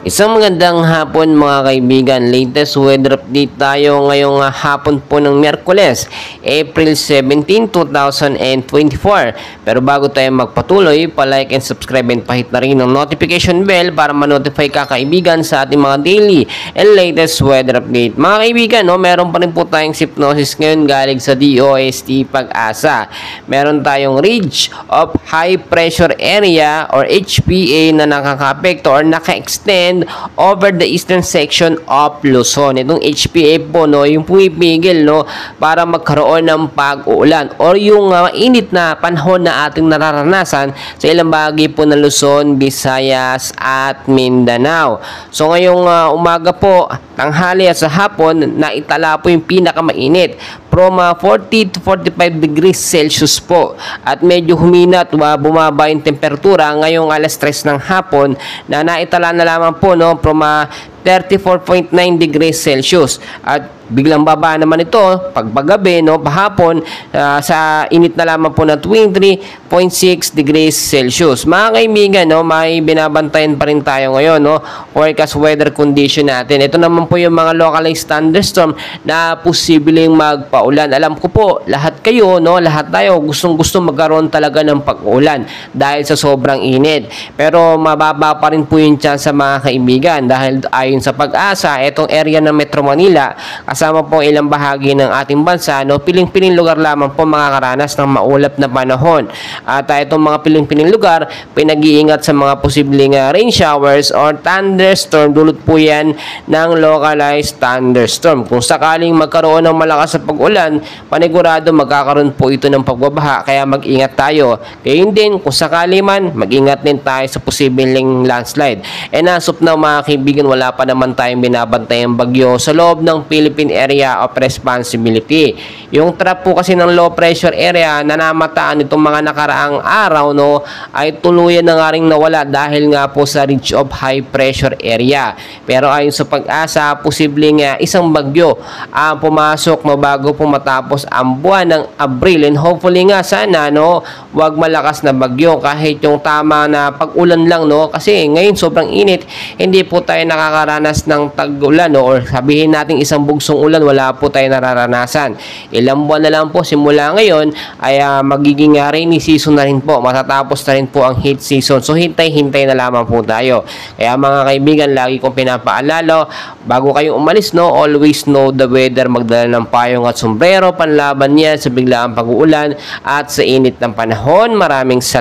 Isang magandang hapon mga kaibigan. Latest weather update tayo ngayong hapon po ng Miyerkules, April 17, 2024. Pero bago tayo magpatuloy, pa-like and subscribe and pahit na rin ang notification bell para ma-notify ka kaibigan sa ating mga daily and latest weather update. Mga kaibigan, meron pa rin po tayong hypnosis ngayon galing sa DOST Pag-asa. Meron tayong Ridge of High Pressure Area or HPA na nakaka-apekto or naka-extend over the eastern section of Luzon. Itong HPA po, yung pumipigil, para magkaroon ng pag-uulan or yung init na panahon na ating nararanasan sa ilang bahagi po ng Luzon, Visayas at Mindanao. So ngayong umaga po, tanghali at sa hapon, naitala po yung pinakamainit from 40 to 45 degrees Celsius po. At medyo humina at bumaba yung temperatura ngayong alas 3 ng hapon na naitala na lamang po from 34.9 degrees Celsius. At biglang baba naman ito paggabi, pahapon sa init na lamang po na 23.6 degrees Celsius. Mga kaibigan, may binabantayan pa rin tayo ngayon, forecast weather condition natin. Ito naman po yung mga localized thunderstorm na posibleng magpaulan. Alam ko po, lahat kayo, lahat tayo gustong-gusto magkaroon talaga ng pag-ulan dahil sa sobrang init. Pero mababa pa rin po yung chance sa mga kaibigan dahil ayon sa Pag-asa, itong area ng Metro Manila kasama po ilang bahagi ng ating bansa, piling-piling lugar lamang po makakaranas ng maulap na panahon. At itong mga piling-piling lugar, pinag-iingat sa mga posibleng rain showers or thunderstorm. Dulot po yan ng localized thunderstorm. Kung sakaling magkaroon ng malakas na pag-ulan, panigurado magkakaroon po ito ng pagbabaha, kaya mag-ingat tayo. Gayun din, kung sakali man, mag-ingat din tayo sa posibleng landslide. And as of now mga kaibigan, wala pa naman tayong binabantayang bagyo sa loob ng Philippine Area of Responsibility. Yung trap po kasi ng low pressure area na namataan itong mga nakaraang araw, ay tuluyan na nga rin nawala dahil nga po sa ridge of high pressure area. Pero ayon sa Pag-asa, posibleng isang bagyo ang pumasok bago po matapos ang buwan ng Abril. And hopefully nga sana wag malakas na bagyo, kahit yung tama na pag-ulan lang, kasi ngayon sobrang init, hindi po tayo nakakaranas ng tag-ulan, or sabihin natin isang bugsong ulan, wala po tayo nararanasan. Ilang buwan na lang po simula ngayon ay magiging rainy season na rin po, matatapos na rin po ang heat season. So hintay-hintay na lamang po tayo. Kaya mga kaibigan, lagi kong pinapaalala, bago kayong umalis, always know the weather. Magdala ng payong at sombrero panlaban niya sa biglaang pag-uulan at sa init ng panahon. Maraming salamat.